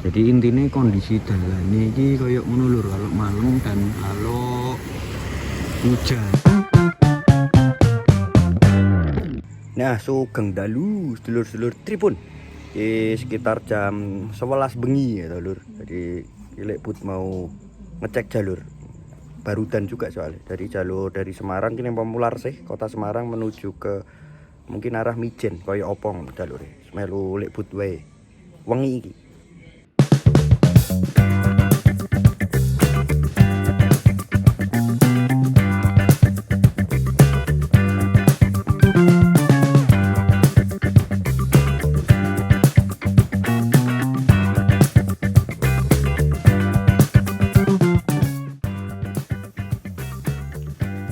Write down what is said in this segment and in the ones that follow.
Jadi intinya kondisi dalan ini kayak menulur kalau malam dan kalau hujan. Nah, sugeng dalu sedulur-sedulur tripun. Sekitar jam 11 bengi ya, Lur. Jadi Lek Put mau ngecek jalur. Barudan juga soalnya dari jalur dari Semarang kini Pemular sih, kota Semarang menuju ke mungkin arah Mijen kaya opong jalur melu Lek Put wae wengi iki.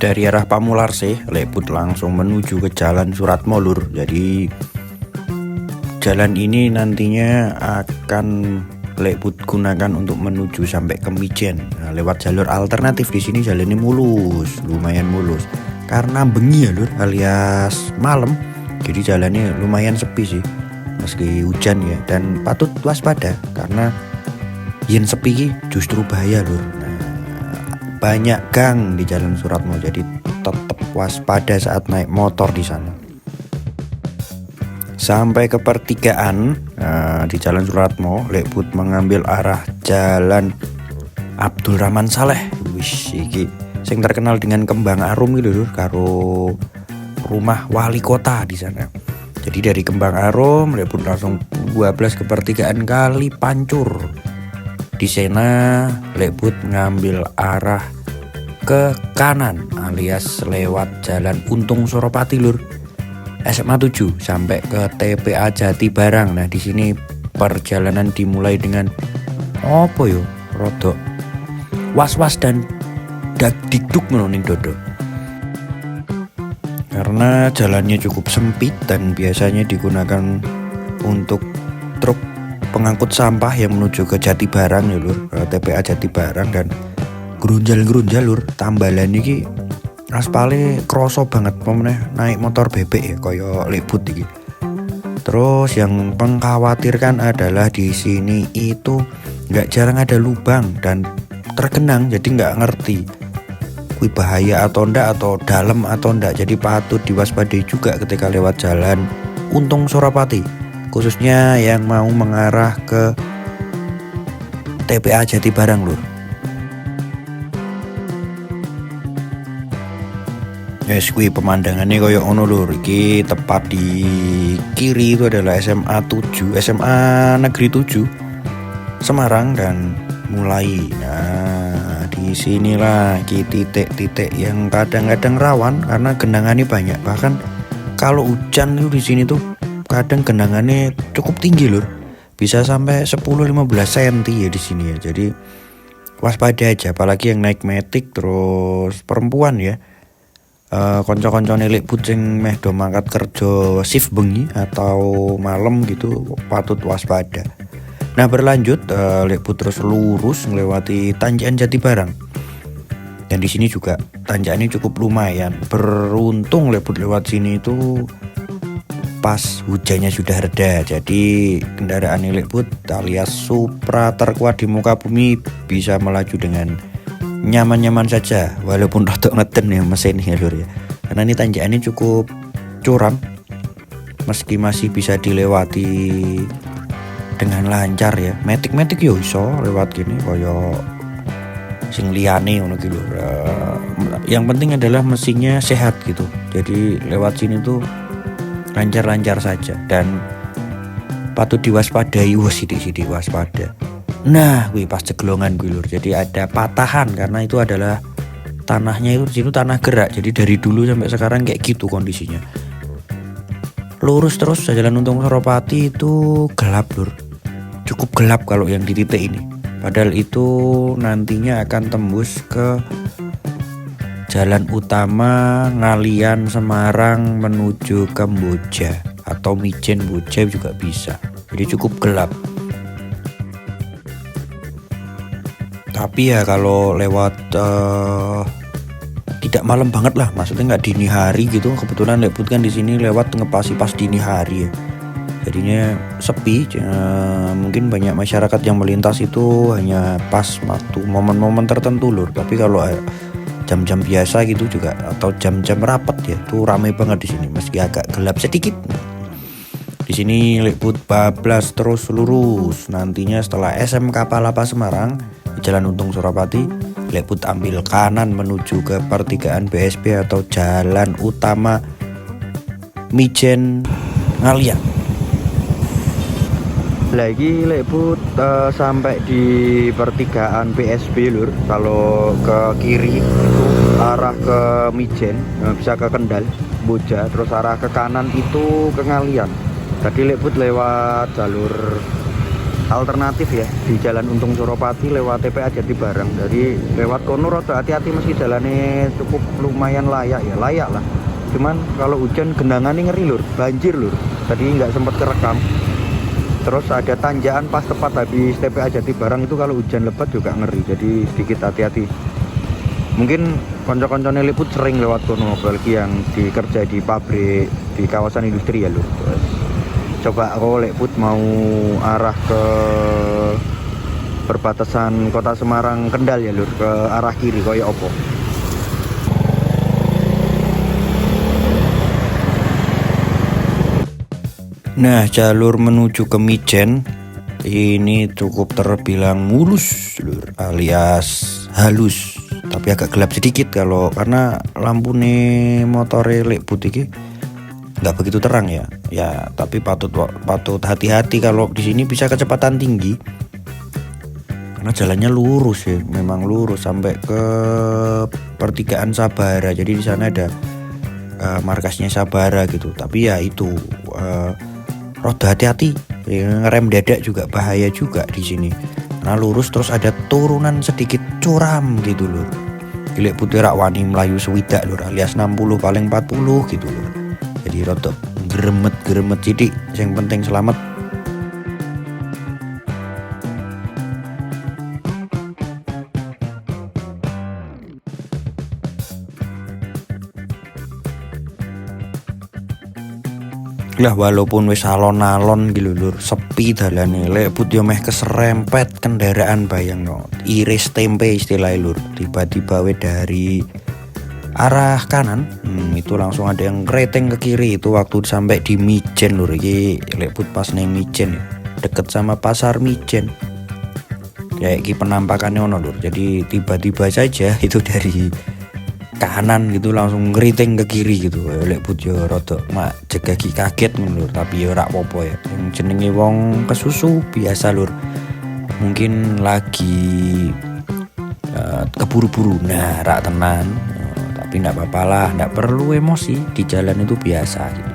Dari arah Pamular sih, Lek Put langsung menuju ke Jalan Suratmo, Lur. Jadi jalan ini nantinya akan Lek Put gunakan untuk menuju sampai ke Mijen. Nah, lewat jalur alternatif di sini jalannya mulus, lumayan mulus. Karena bengi ya, Lur, alias malam. Jadi jalannya lumayan sepi sih. Meski hujan ya, dan patut waspada karena yen sepi justru bahaya, Lur. Banyak gang di Jalan Suratmo, jadi tetap waspada saat naik motor di sana. Sampai ke pertigaan di Jalan Suratmo, Lek Put mengambil arah Jalan Abdul Rahman Saleh. Wis iki sing terkenal dengan Kembang Arum gitu, karo rumah wali kota di sana. Jadi dari Kembang Arum, Lek Put langsung 12 ke pertigaan Kali Pancur. Di sana Lek Put ngambil arah ke kanan alias lewat Jalan Untung Suropati, Lur. SMA 7 sampai ke TPA Jati Barang. Nah, di sini perjalanan dimulai dengan apa yo? Rodok was-was dan dikduk menuning dodo. Karena jalannya cukup sempit dan biasanya digunakan untuk truk pengangkut sampah yang menuju ke Jati Barang ya, Lur, TPA Jati Barang, dan grunjal-grunjal, Lur. Tambalan iki aspale kroso banget pemeneh naik motor bebek ya kaya Lek Put iki. Terus yang mengkhawatirkan adalah di sini itu nggak jarang ada lubang dan tergenang, jadi nggak ngerti kui bahaya atau ndak, atau dalam atau ndak. Jadi patut diwaspadai juga ketika lewat Jalan Untung Suropati, khususnya yang mau mengarah ke TPA Jati Barang, Lur. Yes, kui pemandangannya koyo ono, Lur. Iki tepat di kiri itu adalah SMA Negeri 7 Semarang dan mulai. Nah, di sinilah titik-titik yang kadang-kadang rawan karena genangannya banyak. Bahkan kalau hujan itu di sini tuh kadang genangannya cukup tinggi, Lur. Bisa sampai 10-15 cm ya di sini ya. Jadi waspada aja, apalagi yang naik metik terus perempuan ya. Konco-koncone Lek Put sing meh do mangkat kerja shift bengi atau malam gitu patut waspada. Nah, berlanjut Lek Put terus lurus melewati tanjakan Jati Barang. Dan di sini juga tanjakannya cukup lumayan. Beruntung Lek Put lewat sini itu pas hujannya sudah reda. Jadi kendaraan Lek Put alias Supra terkuat di muka bumi bisa melaju dengan nyaman-nyaman saja, walaupun rotok ngeden ya mesin ya, Lur ya. Karena ini tanjakannya cukup curam, meski masih bisa dilewati dengan lancar ya. Metik yo iso lewat gini koyo sing liyane ngono ki, Lur. Yang penting adalah mesinnya sehat gitu. Jadi lewat sini tuh lancar-lancar saja dan patut diwaspadai. Sidik-sidik waspada. Nah, gue pas ceglongan gue, Lur. Jadi ada patahan karena itu adalah tanahnya itu di situ tanah gerak. Jadi dari dulu sampai sekarang kayak gitu kondisinya. Lurus terus Jalan Untung Suropati itu gelap, Lur. Cukup gelap kalau yang di titik ini. Padahal itu nantinya akan tembus ke jalan utama Ngalian Semarang menuju ke Boja atau Mijen Boja juga bisa. Jadi cukup gelap. Tapi ya kalau lewat tidak malam banget lah, maksudnya nggak dini hari gitu. Kebetulan Lek Put kan di sini lewat ngepasi pas dini hari ya. Jadinya sepi. Mungkin banyak masyarakat yang melintas itu hanya pas waktu momen-momen tertentu lur. Tapi kalau jam-jam biasa gitu juga atau jam-jam rapat ya tuh ramai banget di sini meski agak gelap sedikit. Di sini Lekput bablas terus lurus. Nantinya setelah SMK Palapa Semarang di Jalan Untung Suropati, Lekput ambil kanan menuju ke pertigaan BSP atau jalan utama Mijen Ngalian. Lagi Lekput sampai di pertigaan PSB lur. Kalau ke kiri itu arah ke Mijen, bisa ke Kendal, Boja. Terus arah ke kanan itu ke Ngalian. Tadi Lekput lewat jalur alternatif ya di Jalan Untung Suropati lewat TPA Jati Barang. Jadi lewat kono rada hati-hati meski jalannya cukup lumayan layak ya, layak lah. Cuman kalau hujan genangan ini ngeri lur, banjir lur. Tadi nggak sempat kerekam. Terus ada tanjakan pas tepat habis TPA Jati Barang itu kalau hujan lebat juga ngeri. Jadi sedikit hati-hati. Mungkin konco-koncone Lekput sering lewat kono apalagi yang dikerja di pabrik di kawasan industri ya lur. Terus coba kalau Lekput mau arah ke perbatasan Kota Semarang Kendal ya lur, ke arah kiri koyo opo. Nah, jalur menuju ke Mijen ini cukup terbilang mulus lur, alias halus, tapi agak gelap sedikit karena lampu nih motore Lekput ini nggak begitu terang ya. Tapi patut hati-hati kalau di sini bisa kecepatan tinggi karena jalannya lurus ya, memang lurus sampai ke pertigaan Sabara. Jadi di sana ada markasnya Sabara gitu. Tapi ya itu roda hati-hati, ngerem dadak juga bahaya juga di sini. Karena lurus terus ada turunan sedikit curam gitu lur. Lekput rak wani melayu swidak lur, alias 60 paling 40 gitu lur. Jadi rotok geremet cidik, yang penting selamat. Lah walaupun wis alon-alon gitu lur, sepi dalane, Lekput yo meh keserempet kendaraan bayangno. Iris tempe istilah lur. Tiba-tiba we dari arah kanan itu langsung ada yang kreteng ke kiri. Itu waktu sampai di Mijen lur. Iki Lekput pas neng Mijen deket sama pasar Mijen. Kayak iki penampakannya ono lur. Jadi tiba-tiba saja itu dari kanan gitu langsung keriting ke kiri gitu. Lekput yo rodok mak jegagi kaget lur, tapi yo rak popo ya. Yang jenenge wong kesusu biasa lur. Mungkin lagi keburu-buru. Nah, rak tenan. Tapi enggak apa-apa lah, enggak perlu emosi, di jalan itu biasa gitu.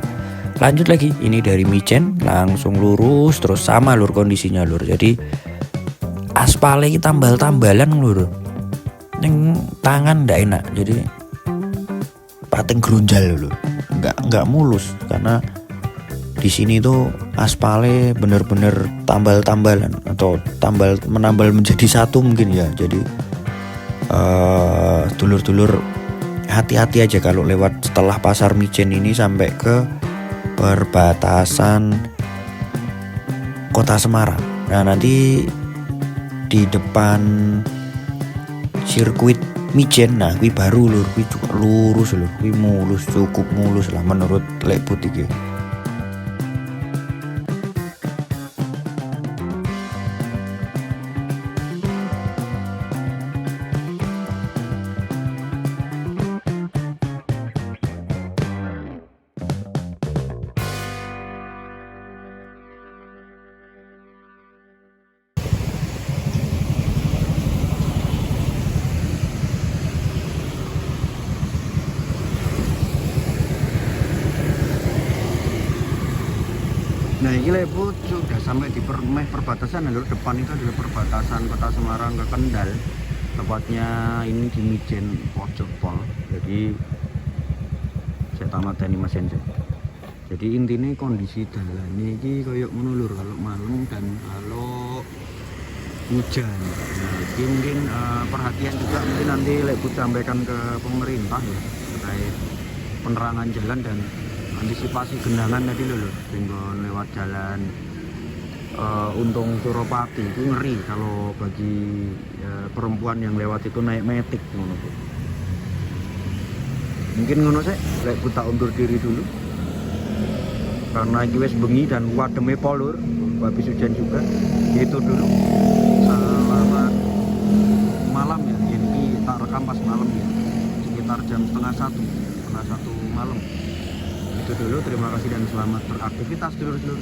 Lanjut lagi, ini dari Mijen langsung lurus terus sama lur kondisinya lur. Jadi aspalnya iki tambal-tambalan lur. Yang tangan ndak enak, jadi pating gerunjal lho, nggak mulus karena di sini tuh aspalnya bener-bener tambal-tambalan atau menambal menjadi satu mungkin ya. Jadi dulur-dulur hati-hati aja kalau lewat setelah pasar Mijen ini sampai ke perbatasan Kota Semarang. Nah nanti di depan sirkuit Mijen, nah kuwi baru lur, kuwi juga lurus lur, kuwi mulus, cukup mulus lah menurut Lekput iki. Nah ini Lekput sudah sampai di perbatasan lur. Depan itu adalah perbatasan Kota Semarang ke Kendal. Tepatnya ini di Mijen pojok pol. Jadi saya tamatkan mesin saya. Jadi intinya kondisi jalan ini kayak menulur kalau malam dan kalau hujan. Nah, ini mungkin perhatian juga mungkin nanti Lekput sampaikan ke pemerintah ya terkait penerangan jalan dan antisipasi genangan tadi lho, tinggal lewat jalan Untung Suropati itu ngeri kalau bagi perempuan yang lewat itu naik metik ngono tuh. Mungkin ngono sih, lek ku tak undur diri dulu. Karena iki wis bengi dan wademe polur, habis hujan juga. Itu dulu. Selamat malam ya. Ini tak rekam pas malam ya. Sekitar jam setengah satu malam. Itu dulu, terima kasih dan selamat beraktivitas dulur-dulur.